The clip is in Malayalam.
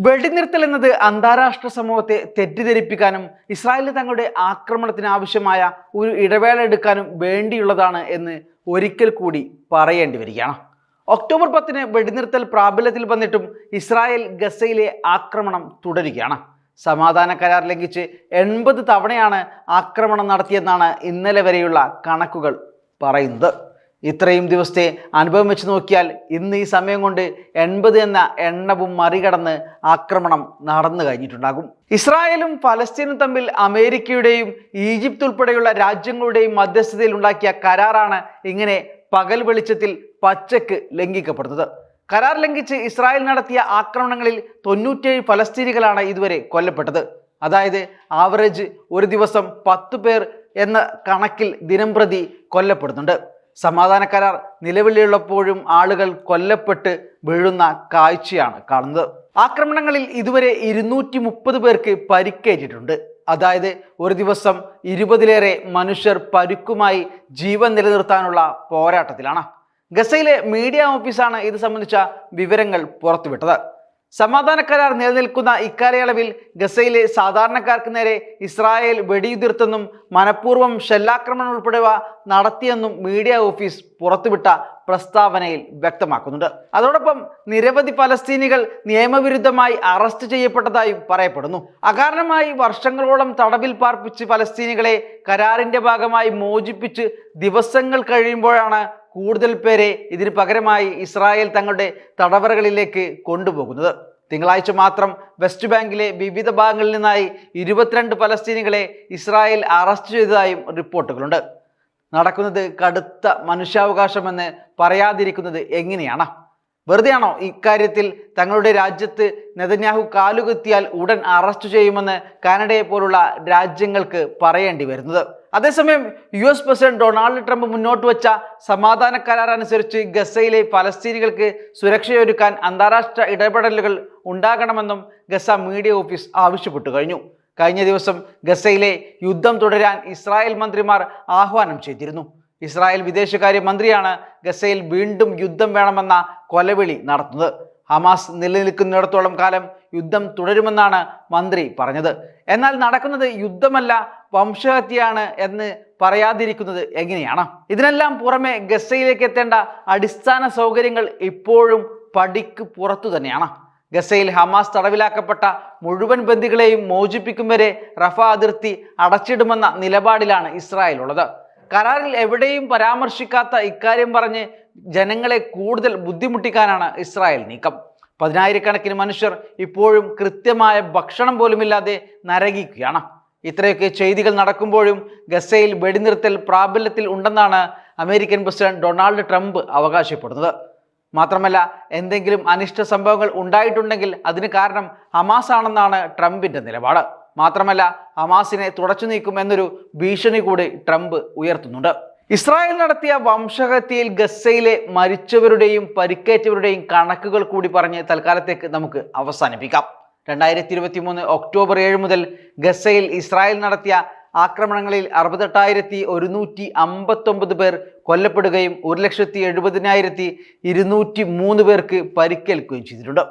വെടിനിർത്തൽ എന്നത് അന്താരാഷ്ട്ര സമൂഹത്തെ തെറ്റിദ്ധരിപ്പിക്കാനും ഇസ്രായേൽ തങ്ങളുടെ ആക്രമണത്തിന് ആവശ്യമായ ഒരു ഇടവേള എടുക്കാനും വേണ്ടിയുള്ളതാണ് എന്ന് ഒരിക്കൽ കൂടി പറയേണ്ടി വരികയാണ്. ഒക്ടോബർ 10 വെടിനിർത്തൽ പ്രാബല്യത്തിൽ വന്നിട്ടും ഇസ്രായേൽ ഗസയിലെ ആക്രമണം തുടരുകയാണ്. സമാധാന കരാർ ലംഘിച്ച് 80 തവണയാണ് ആക്രമണം നടത്തിയെന്നാണ് ഇന്നലെ വരെയുള്ള കണക്കുകൾ പറയുന്നത്. ഇത്രയും ദിവസത്തെ അനുഭവം വെച്ച് നോക്കിയാൽ ഇന്ന് ഈ സമയം കൊണ്ട് 80 എന്ന എണ്ണവും മറികടന്ന് ആക്രമണം നടന്നു കഴിഞ്ഞിട്ടുണ്ടാകും. ഇസ്രായേലും ഫലസ്തീനും തമ്മിൽ അമേരിക്കയുടെയും ഈജിപ്ത് ഉൾപ്പെടെയുള്ള രാജ്യങ്ങളുടെയും മധ്യസ്ഥതയിൽ ഉണ്ടാക്കിയ കരാറാണ് ഇങ്ങനെ പകൽ വെളിച്ചത്തിൽ പച്ചക്ക് ലംഘിക്കപ്പെടുന്നത്. കരാർ ലംഘിച്ച് ഇസ്രായേൽ നടത്തിയ ആക്രമണങ്ങളിൽ 97 ഫലസ്തീനികളാണ് ഇതുവരെ കൊല്ലപ്പെട്ടത്. അതായത് ആവറേജ് ഒരു ദിവസം 10 പേർ എന്ന കണക്കിൽ ദിനംപ്രതി കൊല്ലപ്പെടുന്നുണ്ട്. സമാധാന കരാർ നിലവിലുള്ളപ്പോഴും ആളുകൾ കൊല്ലപ്പെട്ട് വീഴുന്ന കാഴ്ചയാണ് കാണുന്നത്. ആക്രമണങ്ങളിൽ ഇതുവരെ 230 പേർക്ക് പരിക്കേറ്റിട്ടുണ്ട്. അതായത് ഒരു ദിവസം 20-ലേറെ മനുഷ്യർ പരുക്കുമായി ജീവൻ നിലനിർത്താനുള്ള പോരാട്ടത്തിലാണ്. ഗസയിലെ മീഡിയ ഓഫീസാണ് ഇത് സംബന്ധിച്ച വിവരങ്ങൾ പുറത്തുവിട്ടത്. സമാധാന കരാർ നിലനിൽക്കുന്ന ഇക്കാലയളവിൽ ഗസയിലെ സാധാരണക്കാർക്ക് നേരെ ഇസ്രായേൽ വെടിയുതിർത്തെന്നും മനഃപൂർവ്വം ഷെല്ലാക്രമണം ഉൾപ്പെടെവ നടത്തിയെന്നും മീഡിയ ഓഫീസ് പുറത്തുവിട്ട പ്രസ്താവനയിൽ വ്യക്തമാക്കുന്നുണ്ട്. അതോടൊപ്പം നിരവധി ഫലസ്തീനികൾ നിയമവിരുദ്ധമായി അറസ്റ്റ് ചെയ്യപ്പെട്ടതായും പറയപ്പെടുന്നു. അകാരണമായി വർഷങ്ങളോളം തടവിൽ പാർപ്പിച്ച് ഫലസ്തീനികളെ കരാറിന്റെ ഭാഗമായി മോചിപ്പിച്ച് ദിവസങ്ങൾ കഴിയുമ്പോഴാണ് കൂടുതൽ പേരെ ഇതിന് പകരമായി ഇസ്രായേൽ തങ്ങളുടെ തടവറകളിലേക്ക് കൊണ്ടുപോകുന്നത്. തിങ്കളാഴ്ച മാത്രം വെസ്റ്റ് ബാങ്കിലെ വിവിധ ഭാഗങ്ങളിൽ നിന്നായി 22 ഫലസ്തീനികളെ ഇസ്രായേൽ അറസ്റ്റ് ചെയ്തതായും റിപ്പോർട്ടുകളുണ്ട്. നടക്കുന്നത് കടുത്ത മനുഷ്യാവകാശമെന്ന് പറയാതിരിക്കുന്നത് എങ്ങനെയാണ്? വെറുതെയാണോ ഇക്കാര്യത്തിൽ തങ്ങളുടെ രാജ്യത്ത് നെതന്യാഹു കാലുകുത്തിയാൽ ഉടൻ അറസ്റ്റ് ചെയ്യുമെന്ന് കാനഡയെ പോലുള്ള രാജ്യങ്ങൾക്ക് പറയേണ്ടി വരുന്നത്? അതേസമയം US പ്രസിഡന്റ് ഡൊണാൾഡ് ട്രംപ് മുന്നോട്ട് വച്ച സമാധാന കരാർ അനുസരിച്ച് ഗസയിലെ ഫലസ്തീനികൾക്ക് സുരക്ഷയൊരുക്കാൻ അന്താരാഷ്ട്ര ഇടപെടലുകൾ ഉണ്ടാകണമെന്നും ഗസ മീഡിയ ഓഫീസ് ആവശ്യപ്പെട്ടു കഴിഞ്ഞു. കഴിഞ്ഞ ദിവസം ഗസയിലെ യുദ്ധം തുടരാൻ ഇസ്രായേൽ മന്ത്രിമാർ ആഹ്വാനം ചെയ്തിരുന്നു. ഇസ്രായേൽ വിദേശകാര്യ മന്ത്രിയാണ് ഗസയിൽ വീണ്ടും യുദ്ധം വേണമെന്ന കൊലവിളി നടത്തുന്നത്. ഹമാസ് നിലനിൽക്കുന്നിടത്തോളം കാലം യുദ്ധം തുടരുമെന്നാണ് മന്ത്രി പറഞ്ഞത്. എന്നാൽ നടക്കുന്നത് യുദ്ധമല്ല, വംശഹത്യയാണ് എന്ന് പറയാതിരിക്കുന്നത് എങ്ങനെയാണ്? ഇതിനെല്ലാം പുറമെ ഗസയിലേക്ക് എത്തേണ്ട അടിസ്ഥാന സൗകര്യങ്ങൾ ഇപ്പോഴും പടിക്ക് പുറത്തു തന്നെയാണ്. ഗസയിൽ ഹമാസ് തടവിലാക്കപ്പെട്ട മുഴുവൻ ബന്ദികളെയും മോചിപ്പിക്കും വരെ റഫ അതിർത്തി അടച്ചിടുമെന്ന നിലപാടിലാണ് ഇസ്രായേൽ ഉള്ളത്. കരാറിൽ എവിടെയും പരാമർശിക്കാത്ത ഇക്കാര്യം പറഞ്ഞ് ജനങ്ങളെ കൂടുതൽ ബുദ്ധിമുട്ടിക്കാനാണ് ഇസ്രായേൽ നീക്കം. 10,000-കണക്കിന് മനുഷ്യർ ഇപ്പോഴും കൃത്യമായ ഭക്ഷണം പോലുമില്ലാതെ നരകിക്കുകയാണ്. ഇത്രയൊക്കെ ചെയ്തികൾ നടക്കുമ്പോഴും ഗസയിൽ വെടിനിർത്തൽ പ്രാബല്യത്തിൽ ഉണ്ടെന്നാണ് അമേരിക്കൻ പ്രസിഡന്റ് ഡൊണാൾഡ് ട്രംപ് അവകാശപ്പെടുന്നത്. മാത്രമല്ല, എന്തെങ്കിലും അനിഷ്ട സംഭവങ്ങൾ ഉണ്ടായിട്ടുണ്ടെങ്കിൽ അതിന് കാരണം ഹമാസ് ആണെന്നാണ് ട്രംപിന്റെ നിലപാട്. മാത്രമല്ല, ഹമാസിനെ തുടച്ചു നീക്കും എന്നൊരു ഭീഷണി കൂടി ട്രംപ് ഉയർത്തുന്നുണ്ട്. ഇസ്രായേൽ നടത്തിയ വംശഹത്യയിൽ ഗസയിലെ മരിച്ചവരുടെയും പരിക്കേറ്റവരുടെയും കണക്കുകൾ കൂടി പറഞ്ഞ് തൽക്കാലത്തേക്ക് നമുക്ക് അവസാനിപ്പിക്കാം. 2023 ഒക്ടോബർ 7 മുതൽ ഗസയിൽ ഇസ്രായേൽ നടത്തിയ ആക്രമണങ്ങളിൽ 68,159 പേർ കൊല്ലപ്പെടുകയും 1,70,70,203 പേർക്ക് പരിക്കേൽക്കുകയും ചെയ്തിട്ടുണ്ട്.